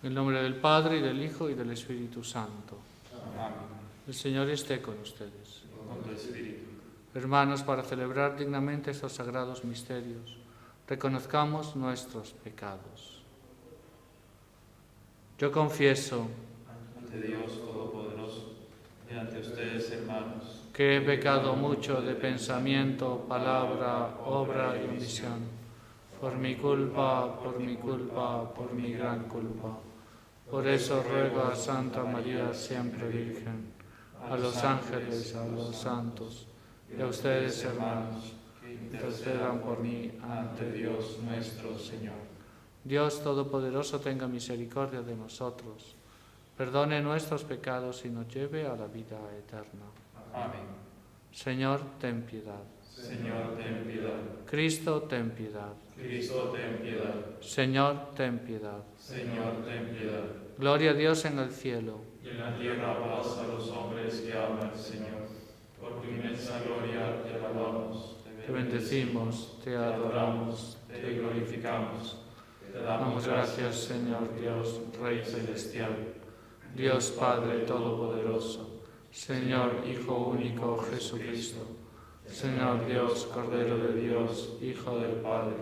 En el nombre del Padre, y del Hijo, y del Espíritu Santo. Amén. El Señor esté con ustedes. Con tu espíritu. Hermanos, para celebrar dignamente estos sagrados misterios, reconozcamos nuestros pecados. Yo confieso Ante Dios Todopoderoso y ante ustedes, hermanos, que he pecado mucho de pensamiento, palabra, obra y omisión, por mi culpa, por mi gran culpa. Por eso ruego a Santa María, siempre Virgen, a los ángeles, a los santos, y a ustedes, hermanos, que intercedan por mí ante Dios nuestro Señor. Dios Todopoderoso tenga misericordia de nosotros, perdone nuestros pecados y nos lleve a la vida eterna. Amén. Señor, ten piedad. Señor, ten piedad. Cristo, ten piedad. Cristo, ten piedad. Señor, ten piedad. Señor, ten piedad. Gloria a Dios en el cielo. Y en la tierra paz a los hombres que aman al Señor. Por tu inmensa gloria te alabamos, Te bendecimos, te adoramos, te glorificamos. Te damos gracias, Señor Dios, Rey celestial, Dios Padre Todopoderoso, Señor Hijo único Jesucristo, Señor Dios, Cordero de Dios, Hijo del Padre,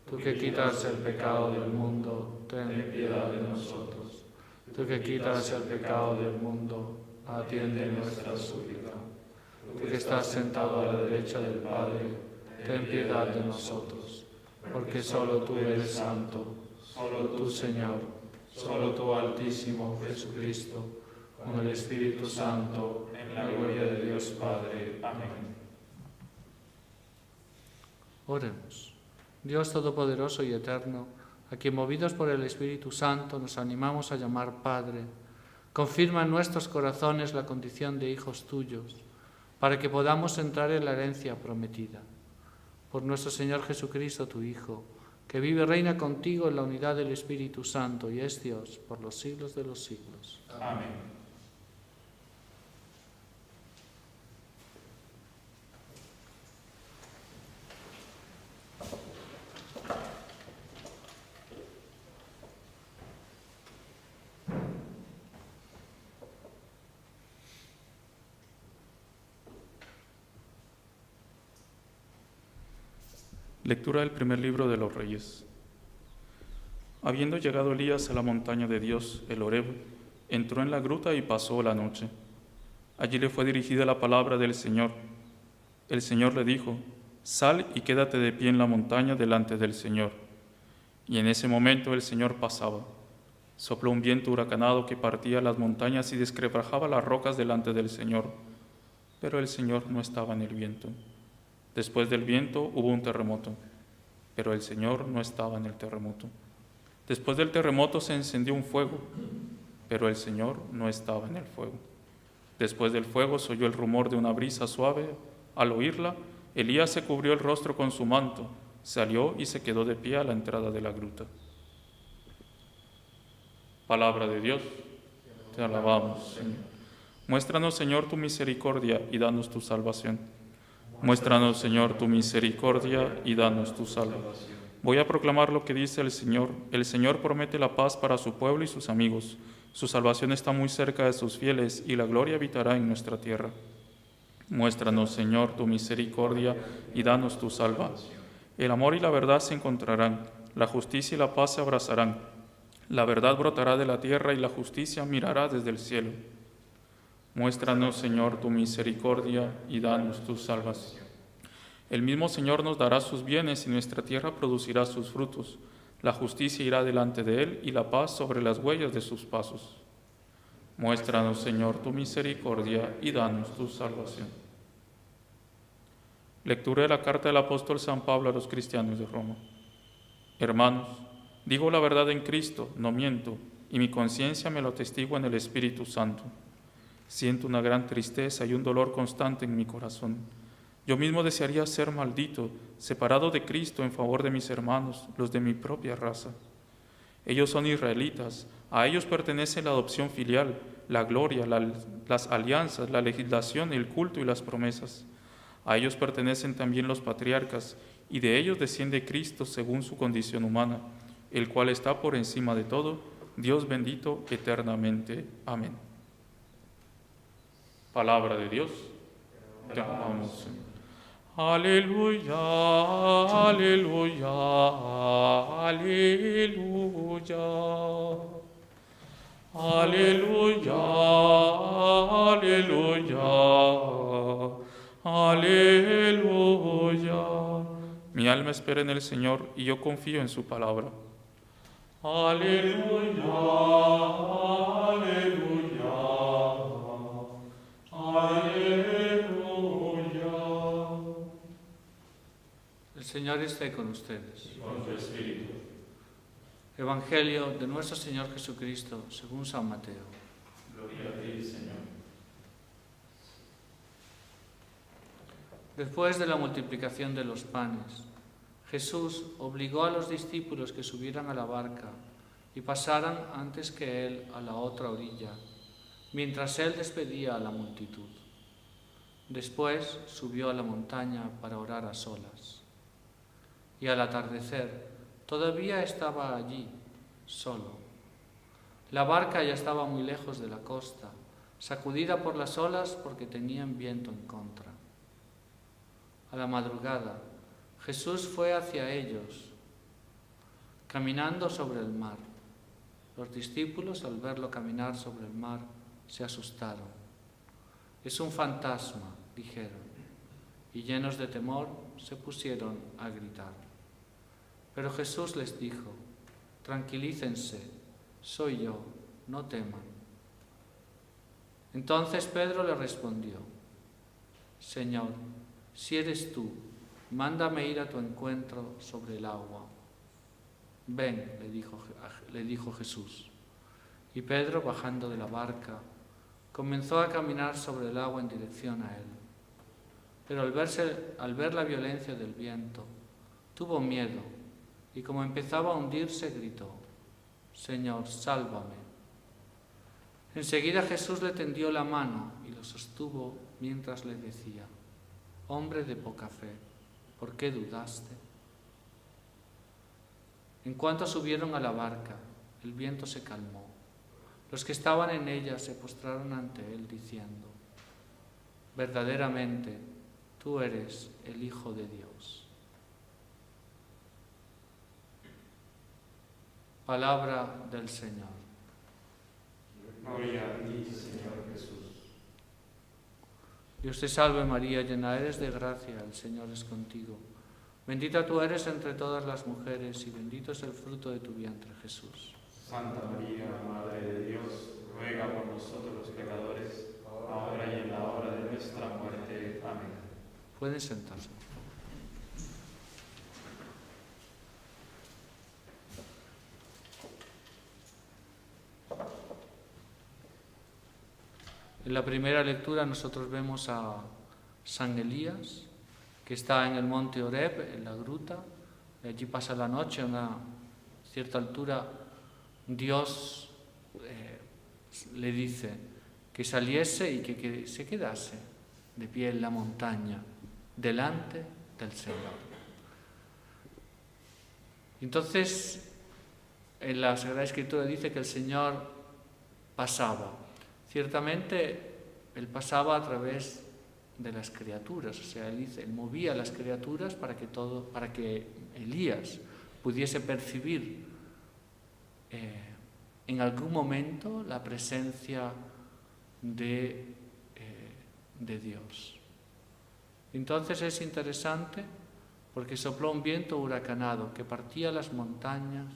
tú que quitas el pecado del mundo, ten piedad de nosotros. Tú que quitas el pecado del mundo, atiende nuestra súplica. Tú que estás sentado a la derecha del Padre, ten piedad de nosotros. Porque solo tú eres santo, solo tú, Señor, solo tú, Altísimo Jesucristo, con el Espíritu Santo, en la gloria de Dios Padre. Amén. Oremos. Dios Todopoderoso y Eterno, a quien movidos por el Espíritu Santo nos animamos a llamar Padre, confirma en nuestros corazones la condición de hijos tuyos, para que podamos entrar en la herencia prometida. Por nuestro Señor Jesucristo, tu Hijo, que vive y reina contigo en la unidad del Espíritu Santo y es Dios por los siglos de los siglos. Amén. Lectura del primer libro de los Reyes. Habiendo llegado Elías a la montaña de Dios, el Horeb, entró en la gruta y pasó la noche. Allí le fue dirigida la palabra del Señor. El Señor le dijo: sal y quédate de pie en la montaña delante del Señor. Y en ese momento el Señor pasaba. Sopló un viento huracanado que partía las montañas y desquebrajaba las rocas delante del Señor. Pero el Señor no estaba en el viento. Después del viento hubo un terremoto, pero el Señor no estaba en el terremoto. Después del terremoto se encendió un fuego, pero el Señor no estaba en el fuego. Después del fuego se oyó el rumor de una brisa suave. Al oírla, Elías se cubrió el rostro con su manto, salió y se quedó de pie a la entrada de la gruta. Palabra de Dios, te alabamos, Señor. Muéstranos, Señor, tu misericordia y danos tu salvación. Muéstranos, Señor, tu misericordia y danos tu salvación. Voy a proclamar lo que dice el Señor. El Señor promete la paz para su pueblo y sus amigos. Su salvación está muy cerca de sus fieles y la gloria habitará en nuestra tierra. Muéstranos, Señor, tu misericordia y danos tu salvación. El amor y la verdad se encontrarán, la justicia y la paz se abrazarán. La verdad brotará de la tierra y la justicia mirará desde el cielo. Muéstranos, Señor, tu misericordia y danos tu salvación. El mismo Señor nos dará sus bienes y nuestra tierra producirá sus frutos. La justicia irá delante de él y la paz sobre las huellas de sus pasos. Muéstranos, Señor, tu misericordia y danos tu salvación. Lectura de la carta del apóstol San Pablo a los cristianos de Roma. Hermanos, digo la verdad en Cristo, no miento, y mi conciencia me lo atestigua en el Espíritu Santo. Siento una gran tristeza y un dolor constante en mi corazón. Yo mismo desearía ser maldito, separado de Cristo en favor de mis hermanos, los de mi propia raza. Ellos son israelitas, a ellos pertenece la adopción filial, la gloria, las alianzas, la legislación, el culto y las promesas. A ellos pertenecen también los patriarcas, y de ellos desciende Cristo según su condición humana, el cual está por encima de todo, Dios bendito eternamente. Amén. Palabra de Dios. Te amamos, Señor. Aleluya, aleluya, aleluya. Aleluya, aleluya, aleluya. Mi alma espera en el Señor y yo confío en su palabra. Aleluya, aleluya, aleluya. El Señor esté con ustedes. Y con tu espíritu. Evangelio de nuestro Señor Jesucristo, según San Mateo. Gloria a ti, Señor. Después de la multiplicación de los panes, Jesús obligó a los discípulos que subieran a la barca y pasaran antes que él a la otra orilla, mientras él despedía a la multitud. Después subió a la montaña para orar a solas. Y al atardecer, todavía estaba allí, solo. La barca ya estaba muy lejos de la costa, sacudida por las olas porque tenían viento en contra. A la madrugada, Jesús fue hacia ellos, caminando sobre el mar. Los discípulos, al verlo caminar sobre el mar, se asustaron. «Es un fantasma», dijeron, y llenos de temor se pusieron a gritar. Pero Jesús les dijo: «Tranquilícense, soy yo, no teman». Entonces Pedro le respondió: «Señor, si eres tú, mándame ir a tu encuentro sobre el agua». «Ven», le dijo Jesús. Y Pedro, bajando de la barca, comenzó a caminar sobre el agua en dirección a él. Pero al ver la violencia del viento, tuvo miedo y como empezaba a hundirse, gritó: «Señor, sálvame». Enseguida Jesús le tendió la mano y lo sostuvo mientras le decía: «Hombre de poca fe, ¿por qué dudaste?». En cuanto subieron a la barca, el viento se calmó. Los que estaban en ella se postraron ante él diciendo: «Verdaderamente, tú eres el Hijo de Dios». Palabra del Señor. Gloria a ti, Señor Jesús. Dios te salve María, llena eres de gracia, el Señor es contigo. Bendita tú eres entre todas las mujeres y bendito es el fruto de tu vientre, Jesús. Santa María, Madre de Dios, ruega por nosotros los pecadores, ahora y en la hora de nuestra muerte. Amén. Pueden sentarse. En la primera lectura nosotros vemos a San Elías, que está en el monte Horeb, en la gruta, y allí pasa la noche. A una cierta altura Dios le dice que saliese y que se quedase de pie en la montaña, delante del Señor. Entonces, en la Sagrada Escritura dice que el Señor pasaba. Ciertamente, Él pasaba a través de las criaturas, o sea, Él movía las criaturas para que Elías pudiese percibir en algún momento la presencia de Dios. Entonces es interesante porque sopló un viento huracanado que partía las montañas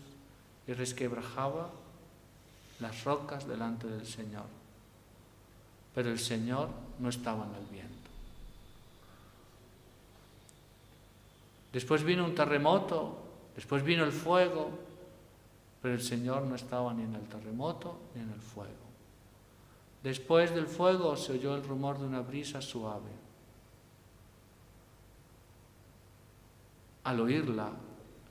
y resquebrajaba las rocas delante del Señor. Pero el Señor no estaba en el viento. Después vino un terremoto, después vino el fuego, pero el Señor no estaba ni en el terremoto ni en el fuego. Después del fuego se oyó el rumor de una brisa suave. Al oírla,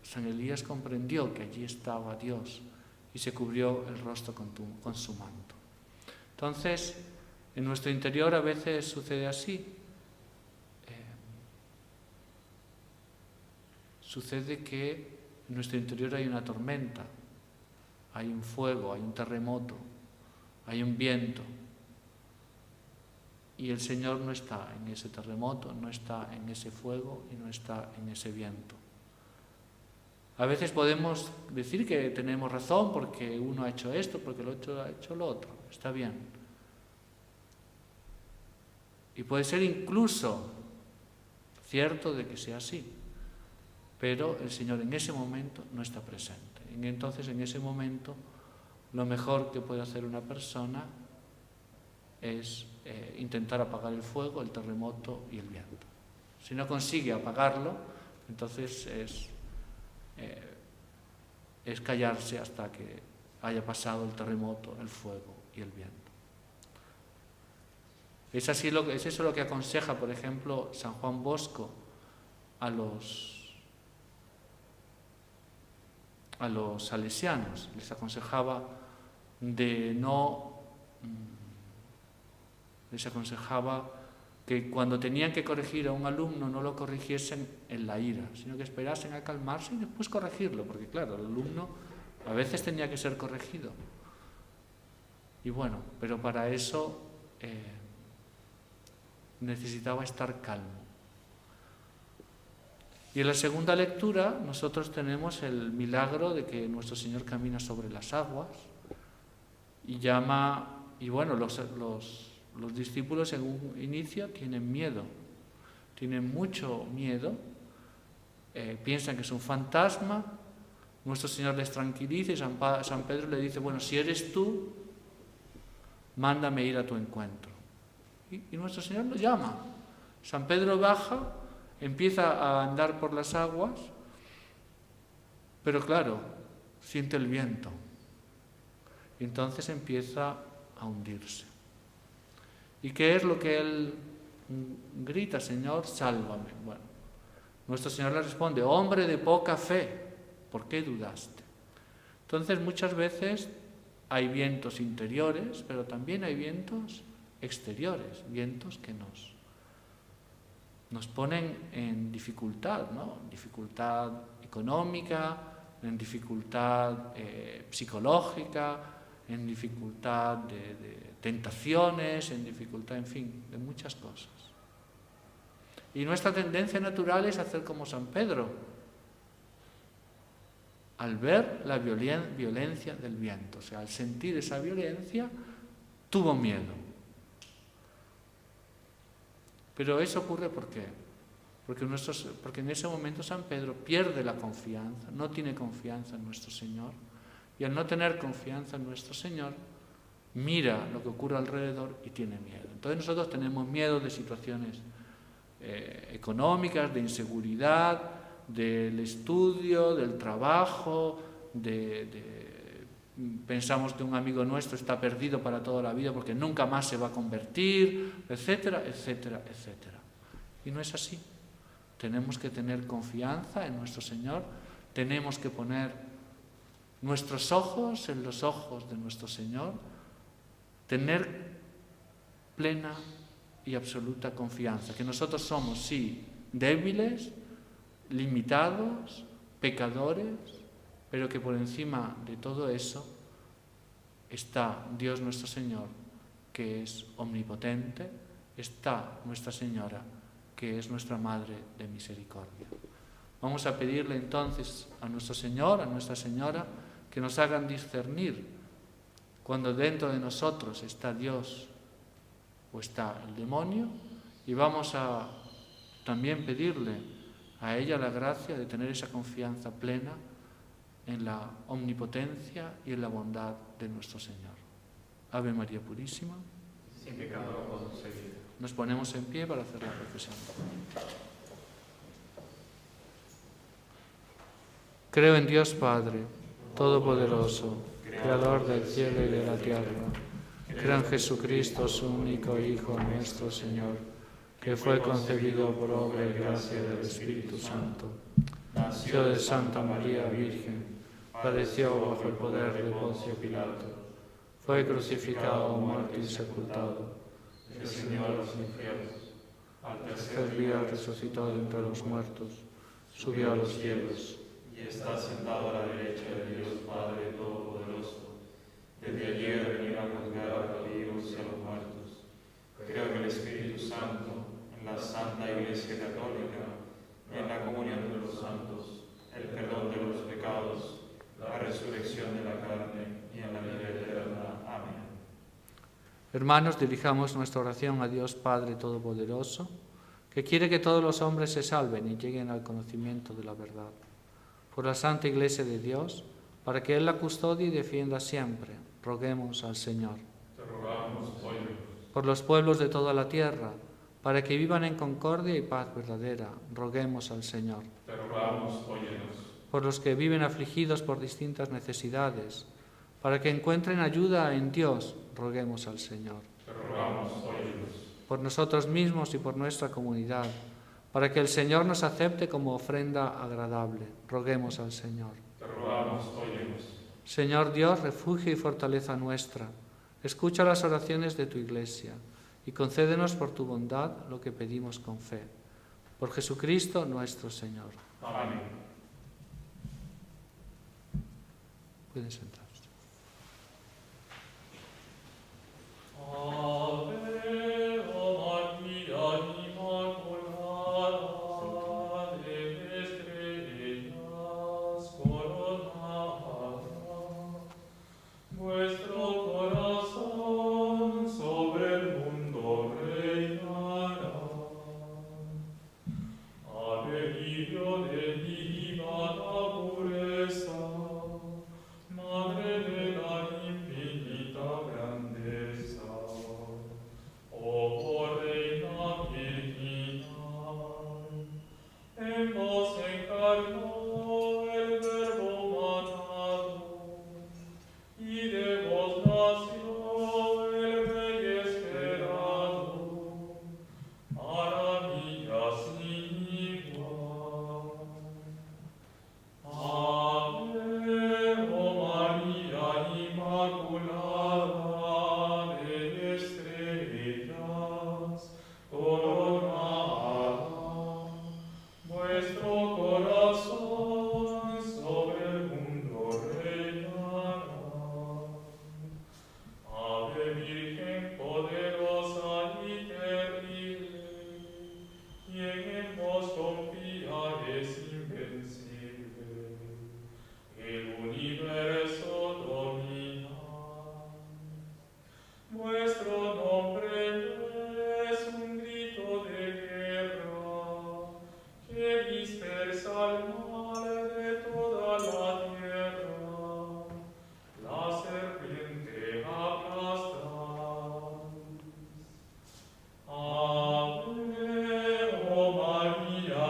San Elías comprendió que allí estaba Dios y se cubrió el rostro con su manto. Entonces, en nuestro interior a veces sucede así. Sucede que en nuestro interior hay una tormenta hay un fuego, hay un terremoto, hay un viento. Y el Señor no está en ese terremoto, no está en ese fuego y no está en ese viento. A veces podemos decir que tenemos razón porque uno ha hecho esto, porque el otro ha hecho lo otro. Está bien. Y puede ser incluso cierto de que sea así. Pero el Señor en ese momento no está presente. Entonces, en ese momento, lo mejor que puede hacer una persona es intentar apagar el fuego, el terremoto y el viento. Si no consigue apagarlo, entonces es callarse hasta que haya pasado el terremoto, el fuego y el viento. Es eso lo que aconseja, por ejemplo, San Juan Bosco a los salesianos. Les aconsejaba que cuando tenían que corregir a un alumno no lo corrigiesen en la ira, sino que esperasen a calmarse y después corregirlo, porque claro, el alumno a veces tenía que ser corregido. Y bueno, pero para eso necesitaba estar calmo. Y en la segunda lectura nosotros tenemos el milagro de que nuestro Señor camina sobre las aguas y bueno, los discípulos en un inicio tienen miedo, tienen mucho miedo, piensan que es un fantasma. Nuestro Señor les tranquiliza y San Pedro le dice, bueno, si eres tú, mándame ir a tu encuentro. Y nuestro Señor lo llama. San Pedro baja, empieza a andar por las aguas, pero claro, siente el viento. Y entonces empieza a hundirse. ¿Y qué es lo que él grita? Señor, sálvame. Bueno, nuestro Señor le responde, hombre de poca fe, ¿por qué dudaste? Entonces muchas veces hay vientos interiores, pero también hay vientos exteriores, vientos que nos ponen en dificultad, ¿no? Dificultad económica, en dificultad psicológica, en dificultad de tentaciones, en dificultad, en fin, de muchas cosas. Y nuestra tendencia natural es hacer como San Pedro. Al ver la violencia del viento, o sea, al sentir esa violencia, tuvo miedo. Pero eso ocurre ¿por qué? Porque en ese momento San Pedro pierde la confianza, no tiene confianza en nuestro Señor, y al no tener confianza en nuestro Señor, mira lo que ocurre alrededor y tiene miedo. Entonces nosotros tenemos miedo de situaciones económicas, de inseguridad, del estudio, del trabajo, pensamos que un amigo nuestro está perdido para toda la vida porque nunca más se va a convertir, etcétera, etcétera, etcétera. Y no es así. Tenemos que tener confianza en nuestro Señor, tenemos que poner nuestros ojos en los ojos de nuestro Señor, tener plena y absoluta confianza, que nosotros somos, sí, débiles, limitados, pecadores, pero que por encima de todo eso está Dios nuestro Señor, que es omnipotente, está Nuestra Señora, que es nuestra Madre de Misericordia. Vamos a pedirle entonces a nuestro Señor, a Nuestra Señora, que nos hagan discernir cuando dentro de nosotros está Dios o está el demonio, y vamos a también pedirle a ella la gracia de tener esa confianza plena en la omnipotencia y en la bondad de nuestro Señor. Ave María Purísima. Sin pecado concebida. Nos ponemos en pie para hacer la profesión. Creo en Dios Padre, Todopoderoso, Creador del cielo y de la tierra. Creo en Jesucristo, su único Hijo, nuestro Señor, que fue concebido por obra y gracia del Espíritu Santo. Nació de Santa María Virgen, padeció bajo el poder de Poncio Pilato, fue crucificado, muerto y sepultado, descendió a los infiernos, al tercer día resucitó de entre los muertos, subió a los cielos y está sentado a la derecha de Dios Padre Todopoderoso. resurrección de la carne y en la vida eterna. Amén. Hermanos, dirijamos nuestra oración a Dios Padre Todopoderoso, que quiere que todos los hombres se salven y lleguen al conocimiento de la verdad. Por la Santa Iglesia de Dios, para que Él la custodie y defienda siempre, roguemos al Señor. Te rogamos, óyenos. Por los pueblos de toda la tierra, para que vivan en concordia y paz verdadera, roguemos al Señor. Te rogamos, óyenos. Por los que viven afligidos por distintas necesidades, para que encuentren ayuda en Dios, roguemos al Señor. Te rogamos, óyenos. Por nosotros mismos y por nuestra comunidad, para que el Señor nos acepte como ofrenda agradable, roguemos al Señor. Te rogamos, óyenos. Señor Dios, refugio y fortaleza nuestra, escucha las oraciones de tu Iglesia y concédenos por tu bondad lo que pedimos con fe. Por Jesucristo nuestro Señor. Amén. Pueden sentarse. Ave, oh María Inmaculada, de estrellas coronada, vuestro corazón sobre el mundo reinará. Ave, lirio de divina pureza, Madre de la infinita grandeza, oh Reina virginal, en vos encarnó el Verbo manado, y de vos nació el Rey esperado, maravilla sin igual. Ave, oh María Inmaculada, de estrellas coronada, vuestro corazón sobre el mundo reinará. Ave, Virgen poderosa y terrible, y en vos confiar es invencible. El universo domina. Vuestro nombre es un grito de guerra que dispersa el mal de toda la tierra. La serpiente aplastáis. Ave, oh María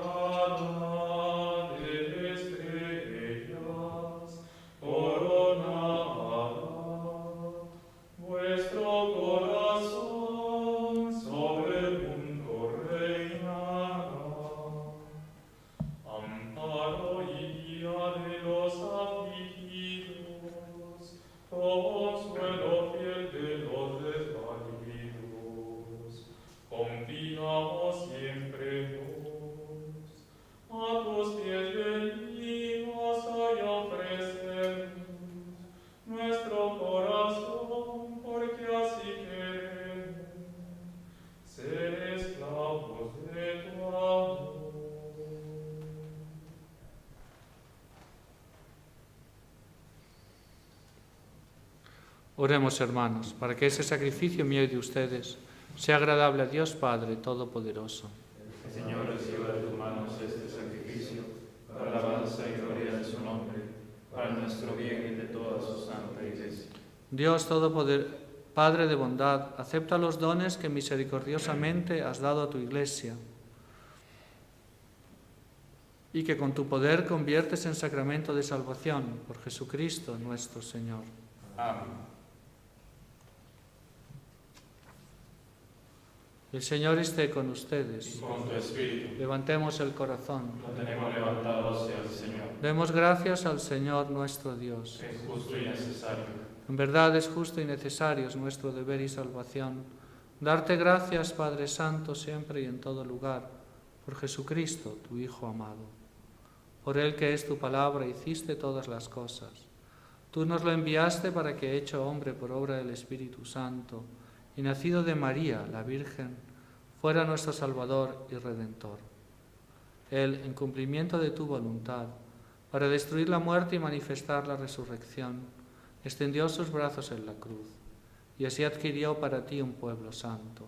Inmaculada, de estrellas coronada, vuestro corazón sobre el mundo reinará. Amparo y guía de los afligidos, consuelo fiel de los desvalidos, confiamos siempre vos. A tus pies venimos hoy a ofrecernos nuestro corazón, porque así queremos ser esclavos de tu amor. Oremos, hermanos, para que ese sacrificio mío y de ustedes sea agradable a Dios Padre Todopoderoso. El Señor reciba de tus manos este sacrificio, para alabanza y gloria de su nombre, para nuestro bien y de toda su santa Iglesia. Dios Padre de bondad, acepta los dones que misericordiosamente has dado a tu Iglesia y que con tu poder conviertes en sacramento de salvación por Jesucristo nuestro Señor. Amén. El Señor esté con ustedes. Y con tu espíritu. Levantemos el corazón. Lo tenemos levantado hacia el Señor. Demos gracias al Señor nuestro Dios. Es justo y necesario. En verdad es justo y necesario, es nuestro deber y salvación, darte gracias, Padre Santo, siempre y en todo lugar, por Jesucristo, tu Hijo amado. Por Él, que es tu palabra, hiciste todas las cosas. Tú nos lo enviaste para que, hecho hombre por obra del Espíritu Santo, y nacido de María, la Virgen, fuera nuestro Salvador y Redentor. Él, en cumplimiento de tu voluntad, para destruir la muerte y manifestar la resurrección, extendió sus brazos en la cruz, y así adquirió para ti un pueblo santo.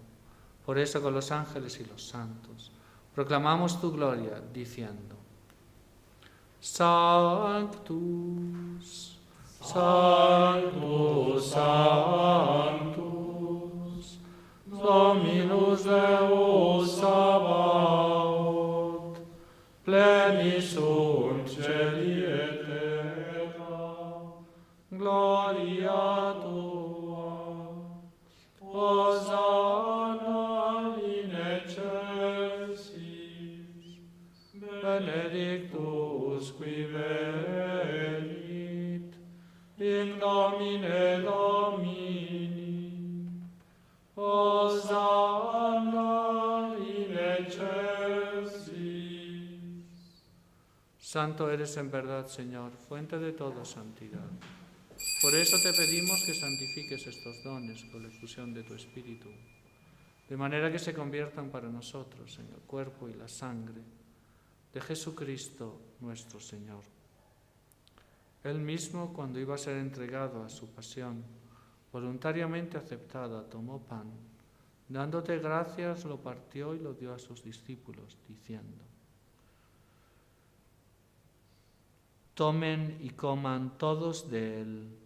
Por eso con los ángeles y los santos proclamamos tu gloria, diciendo: Sanctus, Sanctus, Sanctus, Dominus Deus Sabaoth, plenis sunt celi et terra, gloria tua. Hosanna in excelsis, benedictus qui venit, in nomine Domini. Hosanna in excelsis. Santo eres en verdad, Señor, fuente de toda santidad. Por eso te pedimos que santifiques estos dones con la efusión de tu Espíritu, de manera que se conviertan para nosotros en el cuerpo y la sangre de Jesucristo nuestro Señor. Él mismo, cuando iba a ser entregado a su pasión, voluntariamente aceptada, tomó pan, dándote gracias, lo partió y lo dio a sus discípulos, diciendo: Tomen y coman todos de él,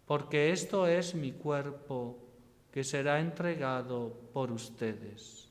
porque esto es mi cuerpo que será entregado por ustedes.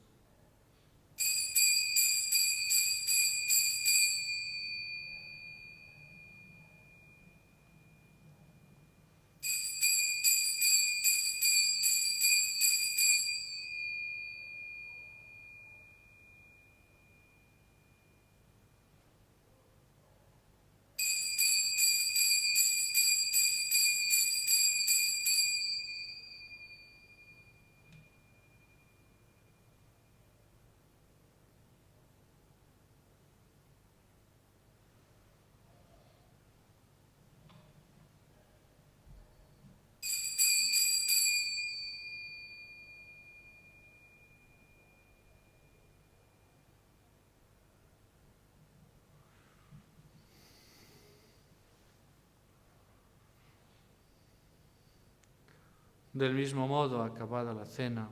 Del mismo modo, acabada la cena,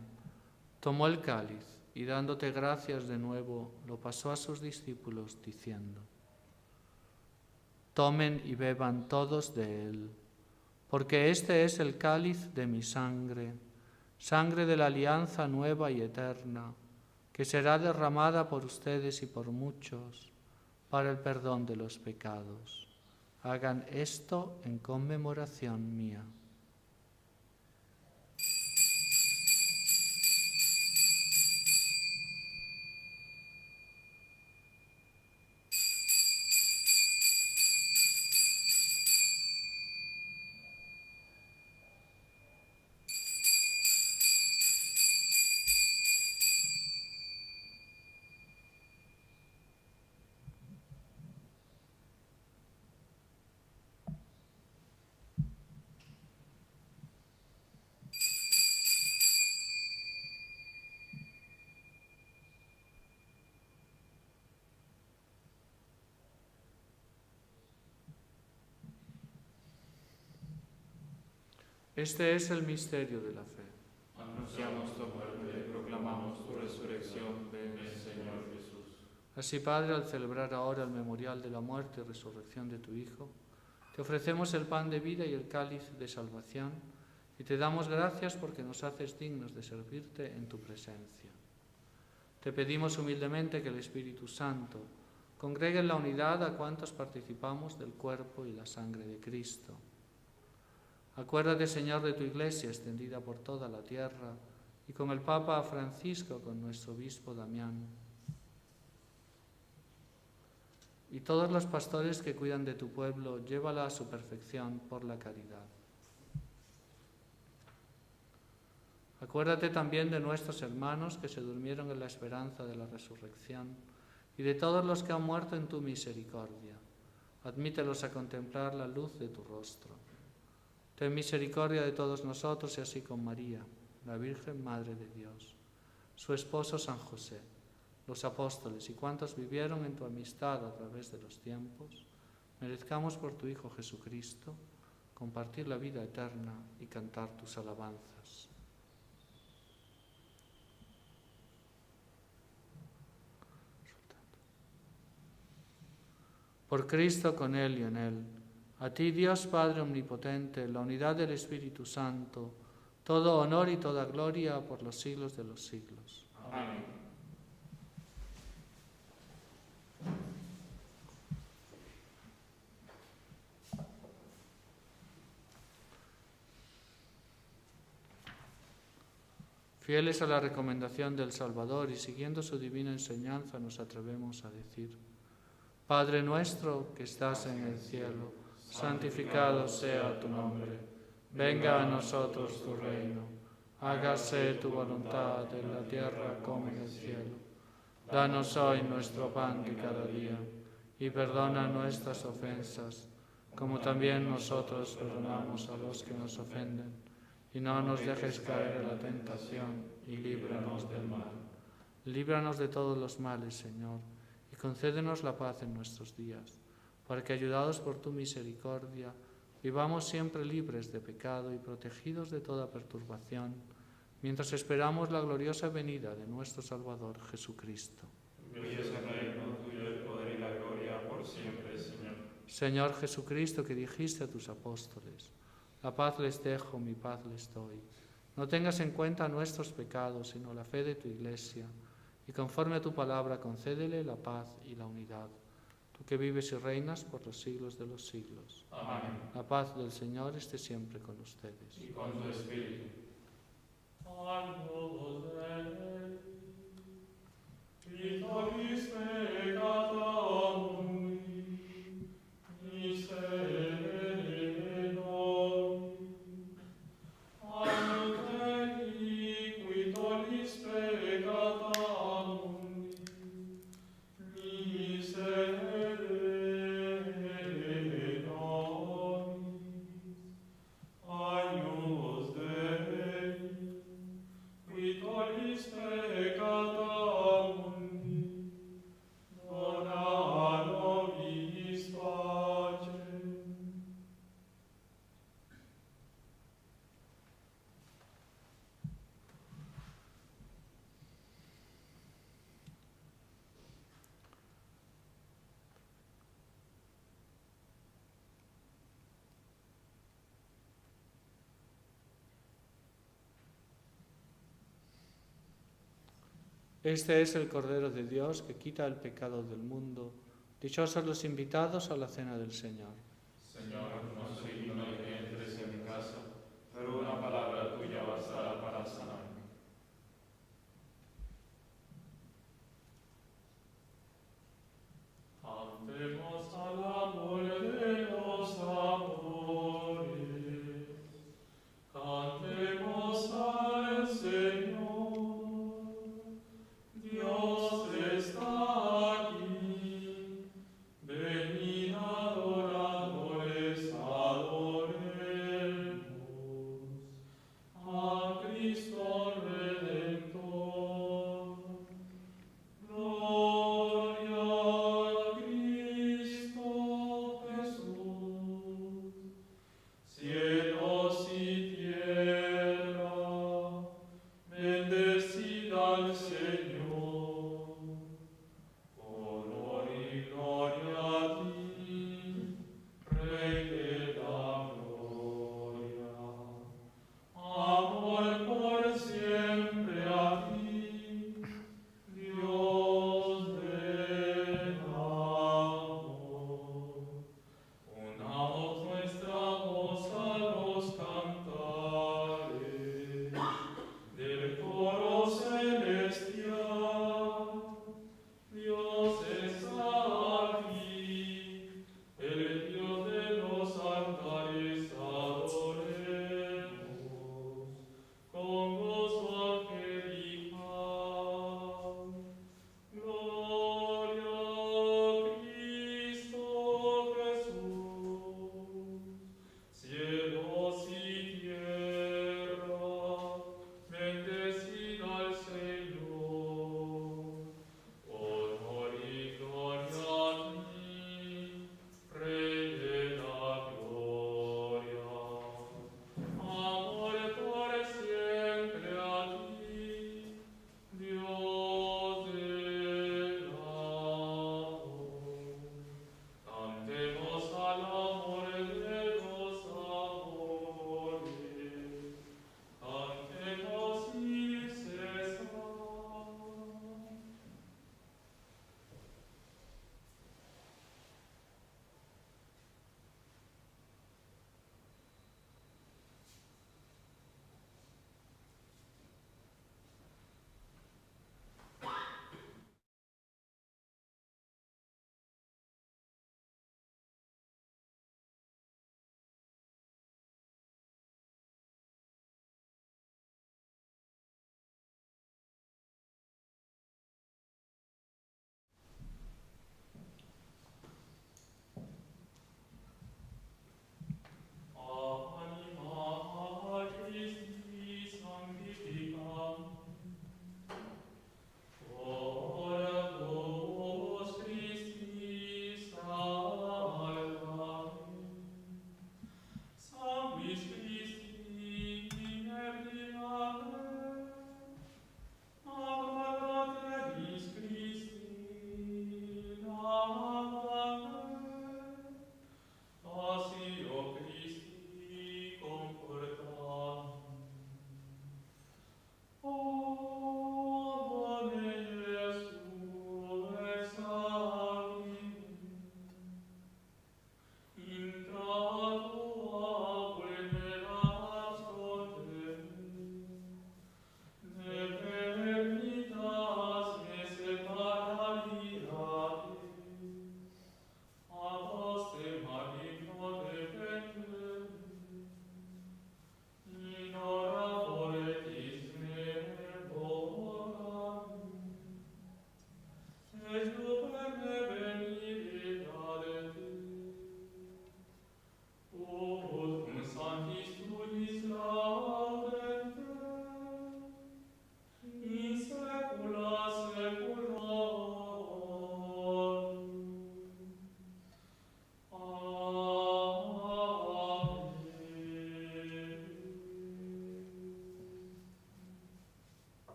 tomó el cáliz y dándote gracias de nuevo, lo pasó a sus discípulos, diciendo: Tomen y beban todos de él, porque este es el cáliz de mi sangre, sangre de la alianza nueva y eterna, que será derramada por ustedes y por muchos para el perdón de los pecados. Hagan esto en conmemoración mía. Este es el misterio de la fe. Anunciamos tu muerte y proclamamos tu resurrección. Ven, Señor Jesús. Así, Padre, al celebrar ahora el memorial de la muerte y resurrección de tu Hijo, te ofrecemos el pan de vida y el cáliz de salvación, y te damos gracias porque nos haces dignos de servirte en tu presencia. Te pedimos humildemente que el Espíritu Santo congregue en la unidad a cuantos participamos del cuerpo y la sangre de Cristo. Acuérdate, Señor, de tu Iglesia extendida por toda la tierra, y con el Papa Francisco, con nuestro obispo Damián, y todos los pastores que cuidan de tu pueblo, llévala a su perfección por la caridad. Acuérdate también de nuestros hermanos que se durmieron en la esperanza de la resurrección, y de todos los que han muerto en tu misericordia. Admítelos a contemplar la luz de tu rostro. Ten misericordia de todos nosotros y así con María, la Virgen Madre de Dios, su esposo San José, los apóstoles y cuantos vivieron en tu amistad a través de los tiempos, merezcamos por tu Hijo Jesucristo compartir la vida eterna y cantar tus alabanzas. Por Cristo, con Él y en Él, a ti, Dios Padre Omnipotente, la unidad del Espíritu Santo, todo honor y toda gloria por los siglos de los siglos. Amén. Fieles a la recomendación del Salvador y siguiendo su divina enseñanza, nos atrevemos a decir: Padre nuestro que estás en el cielo, santificado sea tu nombre. Venga a nosotros tu reino. Hágase tu voluntad en la tierra como en el cielo. Danos hoy nuestro pan de cada día y perdona nuestras ofensas, como también nosotros perdonamos a los que nos ofenden. Y no nos dejes caer en la tentación, y líbranos del mal. Líbranos de todos los males, Señor, y concédenos la paz en nuestros días, para que, ayudados por tu misericordia, vivamos siempre libres de pecado y protegidos de toda perturbación, mientras esperamos la gloriosa venida de nuestro Salvador Jesucristo. Tuyo es el reino, tuyo el poder y la gloria por siempre, Señor. Señor Jesucristo, que dijiste a tus apóstoles: la paz les dejo, mi paz les doy. No tengas en cuenta nuestros pecados, sino la fe de tu Iglesia, y conforme a tu palabra concédele la paz y la unidad. Tú que vives y reinas por los siglos de los siglos. Amén. La paz del Señor esté siempre con ustedes. Y con tu espíritu. Este es el Cordero de Dios que quita el pecado del mundo. Dichosos los invitados a la cena del Señor. Señor, no soy digno de que entres en mi casa, pero una palabra tuya bastará para sanarme. Cantemos al amor de los amores, cantemos al Señor. Dios está aquí, venid adoradores, adoremos a Cristo.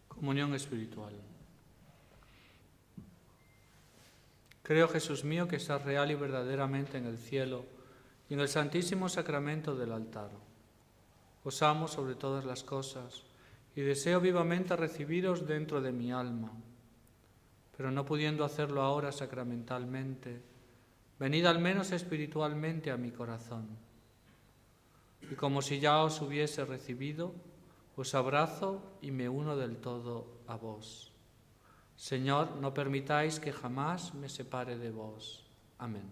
Comunión espiritual. Creo, Jesús mío, que estás real y verdaderamente en el cielo y en el santísimo sacramento del altar. Os amo sobre todas las cosas y deseo vivamente recibiros dentro de mi alma. Pero no pudiendo hacerlo ahora sacramentalmente, venid al menos espiritualmente a mi corazón. Y como si ya os hubiese recibido, os abrazo y me uno del todo a vos. Señor, no permitáis que jamás me separe de vos. Amén.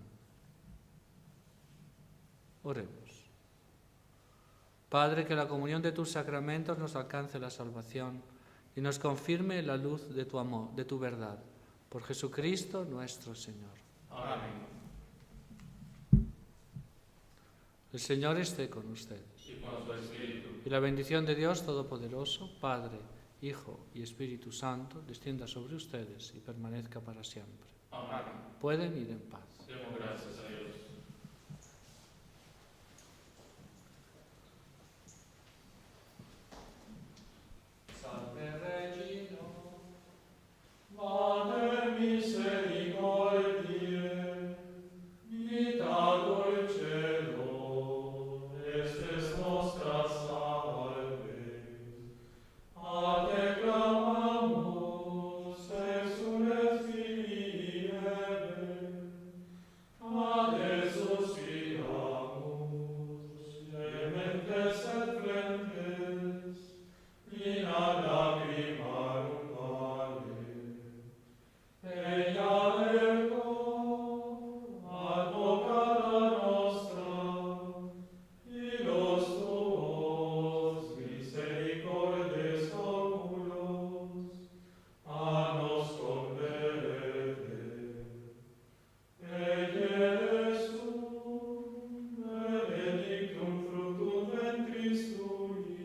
Oremos. Padre, que la comunión de tus sacramentos nos alcance la salvación y nos confirme la luz de tu amor, de tu verdad. Por Jesucristo nuestro Señor. Amén. El Señor esté con ustedes. Y con su espíritu. Y la bendición de Dios Todopoderoso, Padre, Hijo y Espíritu Santo, descienda sobre ustedes y permanezca para siempre. Amén. Pueden ir en paz. Demos gracias a Dios. Salve Regina, Mater misericordiae, vita dulcedo, estes nostra salve. A te clamamus, exules Filii Eve, a te suspiramus, gementes et flentes, in ad lacrimarum vale. Ella ergo, advocata nostra, ilos tuos misericordes oculos, a nos converete. Ella Jesús, benedictum fructum ventris tui,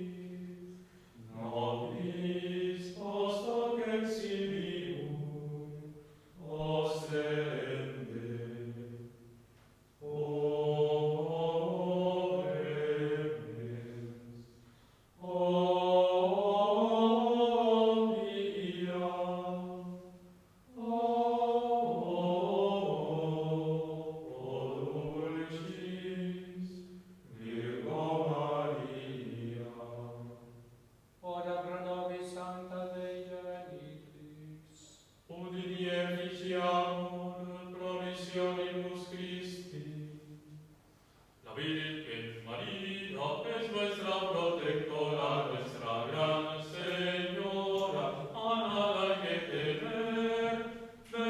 Udiniefficiamur promissionibus Christi. La